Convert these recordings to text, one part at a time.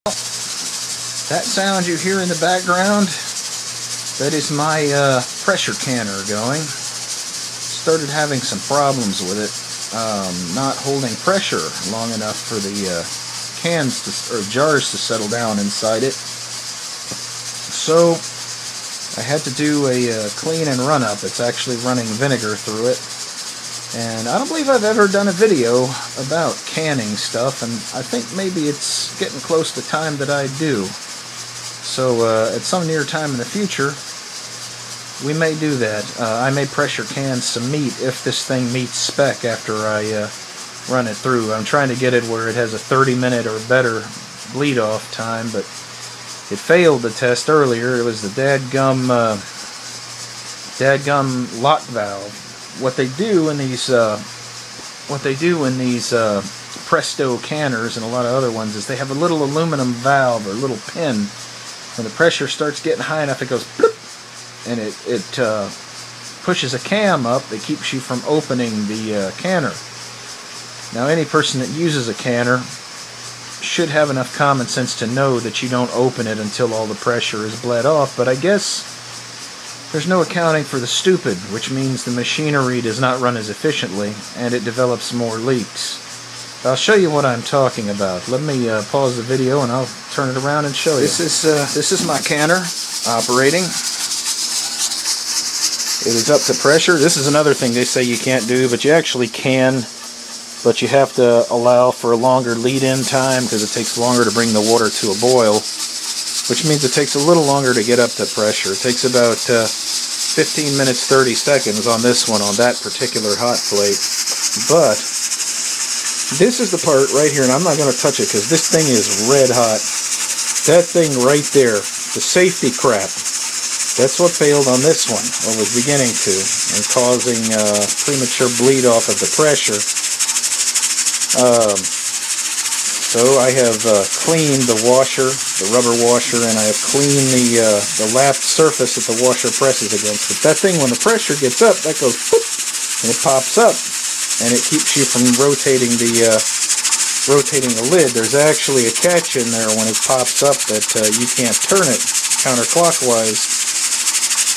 That sound you hear in the background, that is my pressure canner going. Started having some problems with it, not holding pressure long enough for the cans or jars to settle down inside it. So I had to do a clean and run up. It's actually running vinegar through it. And I don't believe I've ever done a video about canning stuff, and I think maybe it's getting close to time that I do. So at some near time in the future, we may do that. I may pressure can some meat if this thing meets spec after I run it through. I'm trying to get it where it has a 30-minute or better bleed off time, but it failed the test earlier. It was the dadgum lock valve. What they do in these Presto canners and a lot of other ones is they have a little aluminum valve or little pin. When the pressure starts getting high enough, it goes bloop, and it pushes a cam up that keeps you from opening the canner. Now, any person that uses a canner should have enough common sense to know that you don't open it until all the pressure is bled off, but I guess there's no accounting for the stupid, which means the machinery does not run as efficiently and it develops more leaks. I'll show you what I'm talking about. Let me pause the video and I'll turn it around and show you. This is my canner operating. It is up to pressure. This is another thing they say you can't do, but you actually can, but you have to allow for a longer lead-in time because it takes longer to bring the water to a boil, which means it takes a little longer to get up to pressure. It takes about 15 minutes 30 seconds on this one, on that particular hot plate. But this is the part right here, and I'm not going to touch it because this thing is red hot. That thing right there, the safety crap, that's what failed on this one, or was beginning to, and causing premature bleed off of the pressure. So I have cleaned the washer, the rubber washer, and I have cleaned the lapped surface that the washer presses against. But that thing, when the pressure gets up, that goes whoop, and it pops up, and it keeps you from rotating the lid. There's actually a catch in there when it pops up that you can't turn it counterclockwise.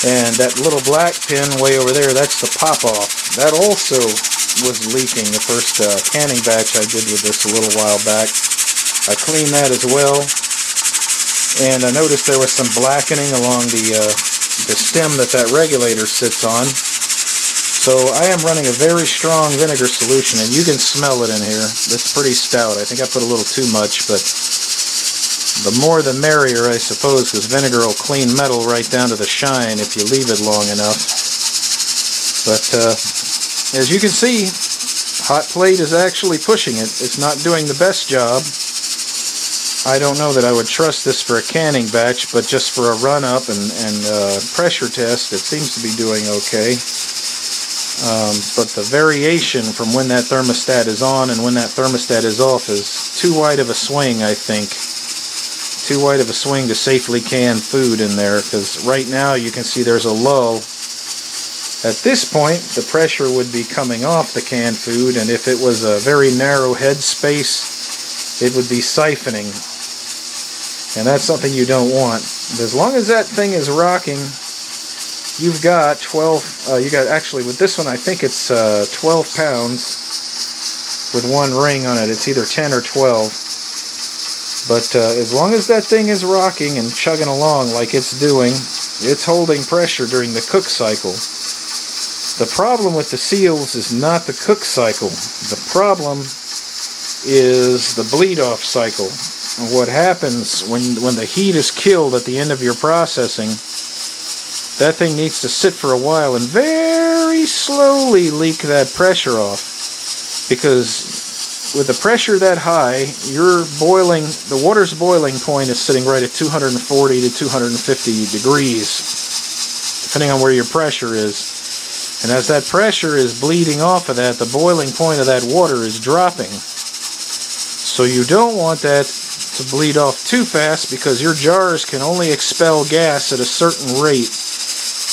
And that little black pin way over there, that's the pop-off. That also was leaking the first canning batch I did with this a little while back. I cleaned that as well, and I noticed there was some blackening along the stem that regulator sits on. So I am running a very strong vinegar solution, and you can smell it in here. It's pretty stout. I think I put a little too much, but the more the merrier, I suppose, because vinegar will clean metal right down to the shine if you leave it long enough. But as you can see, hot plate is actually pushing it. It's not doing the best job. I don't know that I would trust this for a canning batch, but just for a run-up and pressure test, it seems to be doing okay. But the variation from when that thermostat is on and when that thermostat is off is too wide of a swing, I think. Too wide of a swing to safely can food in there, because right now you can see there's a lull. At this point, the pressure would be coming off the canned food, and if it was a very narrow head space, it would be siphoning. And that's something you don't want. But as long as that thing is rocking, you've got 12, actually with this one I think it's 12 pounds with one ring on it. It's either 10 or 12. But as long as that thing is rocking and chugging along like it's doing, it's holding pressure during the cook cycle. The problem with the seals is not the cook cycle. The problem is the bleed-off cycle. And what happens when the heat is killed at the end of your processing, that thing needs to sit for a while and very slowly leak that pressure off. Because with the pressure that high, the water's boiling point is sitting right at 240 to 250 degrees, depending on where your pressure is. And as that pressure is bleeding off of that, the boiling point of that water is dropping. So you don't want that to bleed off too fast, because your jars can only expel gas at a certain rate.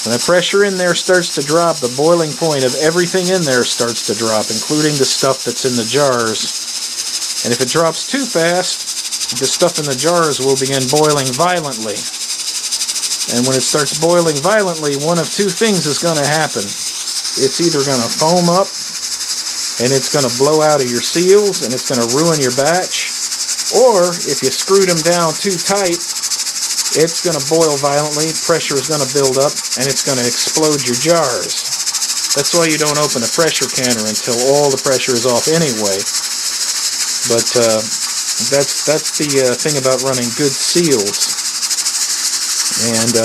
When the pressure in there starts to drop, the boiling point of everything in there starts to drop, including the stuff that's in the jars. And if it drops too fast, the stuff in the jars will begin boiling violently. And when it starts boiling violently, one of two things is going to happen. It's either going to foam up, and it's going to blow out of your seals, and it's going to ruin your batch. Or, if you screwed them down too tight, it's going to boil violently, pressure is going to build up, and it's going to explode your jars. That's why you don't open a pressure canner until all the pressure is off anyway. But that's the thing about running good seals. And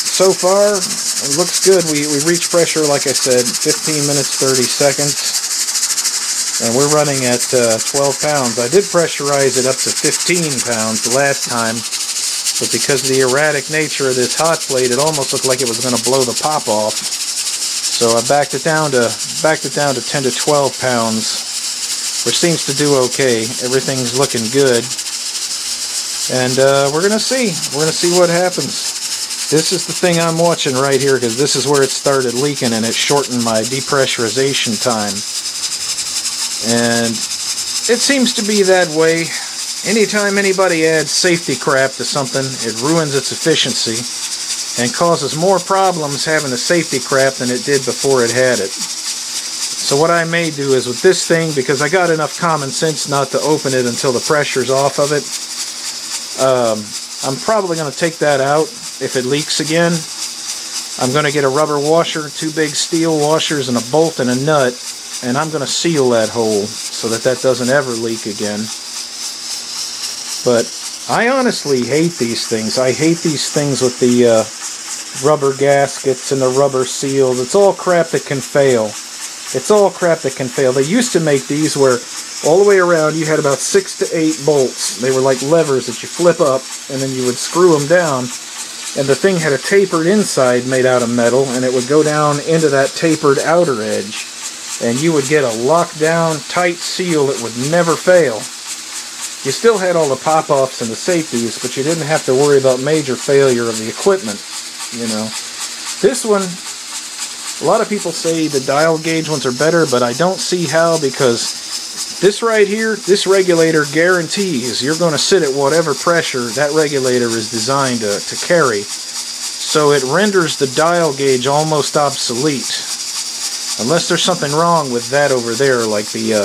so far, it looks good. We reach pressure, like I said, 15 minutes, 30 seconds. And we're running at 12 pounds. I did pressurize it up to 15 pounds the last time. But because of the erratic nature of this hot plate, it almost looked like it was going to blow the pop off. So I backed it down to 10 to 12 pounds, which seems to do okay. Everything's looking good. And we're going to see. We're going to see what happens. This is the thing I'm watching right here, because this is where it started leaking, and it shortened my depressurization time. And it seems to be that way. Anytime anybody adds safety crap to something, it ruins its efficiency and causes more problems having the safety crap than it did before it had it. So what I may do is with this thing, because I got enough common sense not to open it until the pressure's off of it, I'm probably going to take that out if it leaks again. I'm going to get a rubber washer, 2 big steel washers, and a bolt and a nut, and I'm going to seal that hole so that doesn't ever leak again. But I honestly hate these things. I hate these things with the rubber gaskets and the rubber seals. It's all crap that can fail. It's all crap that can fail. They used to make these where all the way around you had about 6 to 8 bolts. They were like levers that you flip up, and then you would screw them down. And the thing had a tapered inside made out of metal, and it would go down into that tapered outer edge. And you would get a lockdown, tight seal that would never fail. You still had all the pop-offs and the safeties, but you didn't have to worry about major failure of the equipment, you know. This one, a lot of people say the dial gauge ones are better, but I don't see how, because this right here, this regulator guarantees you're going to sit at whatever pressure that regulator is designed to carry. So it renders the dial gauge almost obsolete. Unless there's something wrong with that over there, like the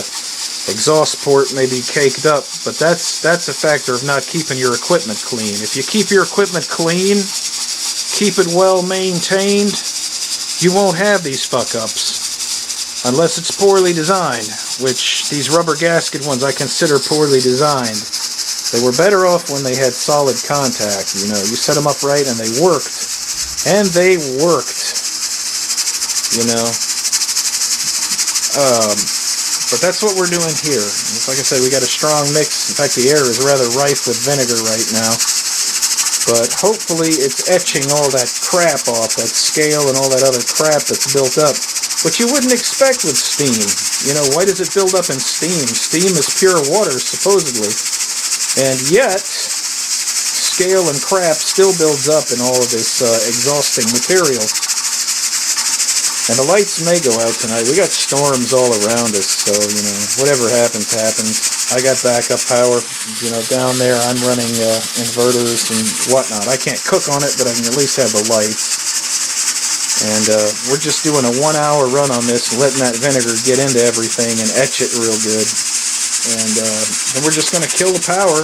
exhaust port may be caked up, but that's a factor of not keeping your equipment clean. If you keep your equipment clean, keep it well maintained, you won't have these fuck-ups. Unless it's poorly designed, which these rubber gasket ones I consider poorly designed. They were better off when they had solid contact, you know. You set them up right and they worked. And they worked, you know. But that's what we're doing here. Like I said, we got a strong mix. In fact, the air is rather rife with vinegar right now. But hopefully it's etching all that crap off, that scale and all that other crap that's built up. Which you wouldn't expect with steam. You know, why does it build up in steam? Steam is pure water, supposedly. And yet, scale and crap still builds up in all of this exhausting material. And the lights may go out tonight. We got storms all around us, so, you know, whatever happens, happens. I got backup power, you know, down there. I'm running inverters and whatnot. I can't cook on it, but I can at least have the lights. And we're just doing a 1-hour run on this, letting that vinegar get into everything and etch it real good. And we're just going to kill the power,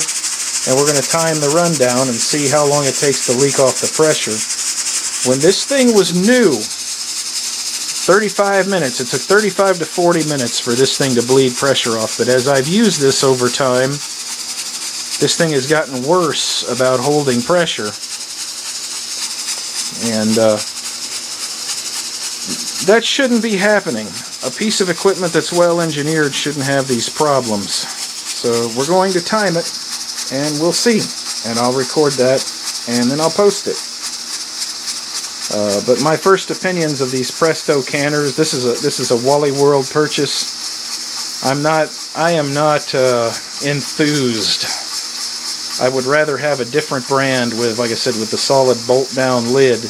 and we're going to time the run down and see how long it takes to leak off the pressure. When this thing was new, 35 minutes. It took 35 to 40 minutes for this thing to bleed pressure off. But as I've used this over time, this thing has gotten worse about holding pressure. And that shouldn't be happening. A piece of equipment that's well engineered shouldn't have these problems. So we're going to time it, and we'll see. And I'll record that, and then I'll post it. But my first opinions of these Presto canners, this is a Wally World purchase. I am not enthused. I would rather have a different brand with, like I said, with the solid bolt down lid,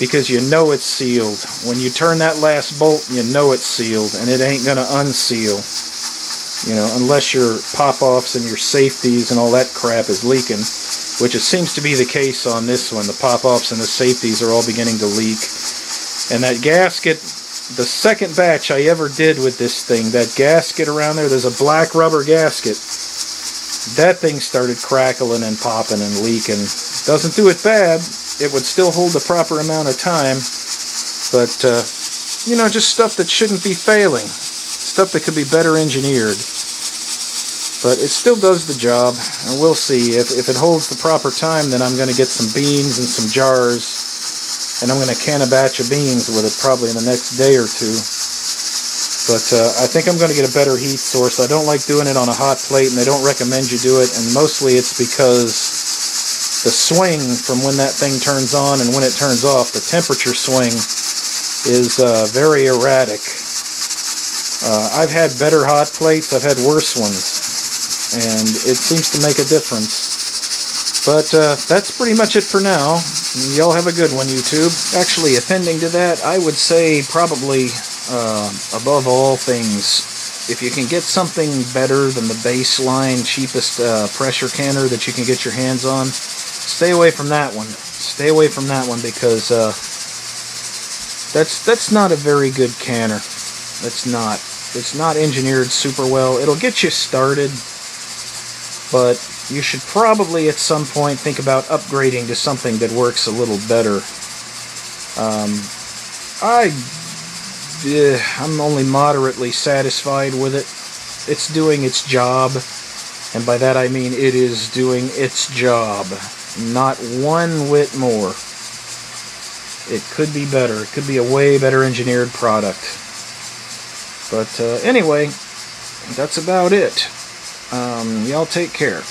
because you know it's sealed. When you turn that last bolt, you know it's sealed, and it ain't gonna unseal. You know, unless your pop-offs and your safeties and all that crap is leaking, which it seems to be the case on this one. The pop-offs and the safeties are all beginning to leak. And that gasket, the second batch I ever did with this thing, that gasket around there's a black rubber gasket. That thing started crackling and popping and leaking. Doesn't do it bad. It would still hold the proper amount of time. But, you know, just stuff that shouldn't be failing. Stuff that could be better engineered. But it still does the job, and we'll see. If it holds the proper time, then I'm going to get some beans and some jars, and I'm going to can a batch of beans with it probably in the next day or two. But I think I'm going to get a better heat source. I don't like doing it on a hot plate, and they don't recommend you do it, and mostly it's because the swing from when that thing turns on and when it turns off, the temperature swing is very erratic. I've had better hot plates, I've had worse ones, and it seems to make a difference. But that's pretty much it for now. Y'all have a good one, YouTube. Actually, appending to that, I would say probably, above all things, if you can get something better than the baseline, cheapest pressure canner that you can get your hands on, stay away from that one. Stay away from that one, because that's not a very good canner. It's not. It's not engineered super well. It'll get you started, but you should probably at some point think about upgrading to something that works a little better. I'm only moderately satisfied with it. It's doing its job, and by that I mean it is doing its job. Not one whit more. It could be better. It could be a way better engineered product. But anyway, that's about it. Y'all take care.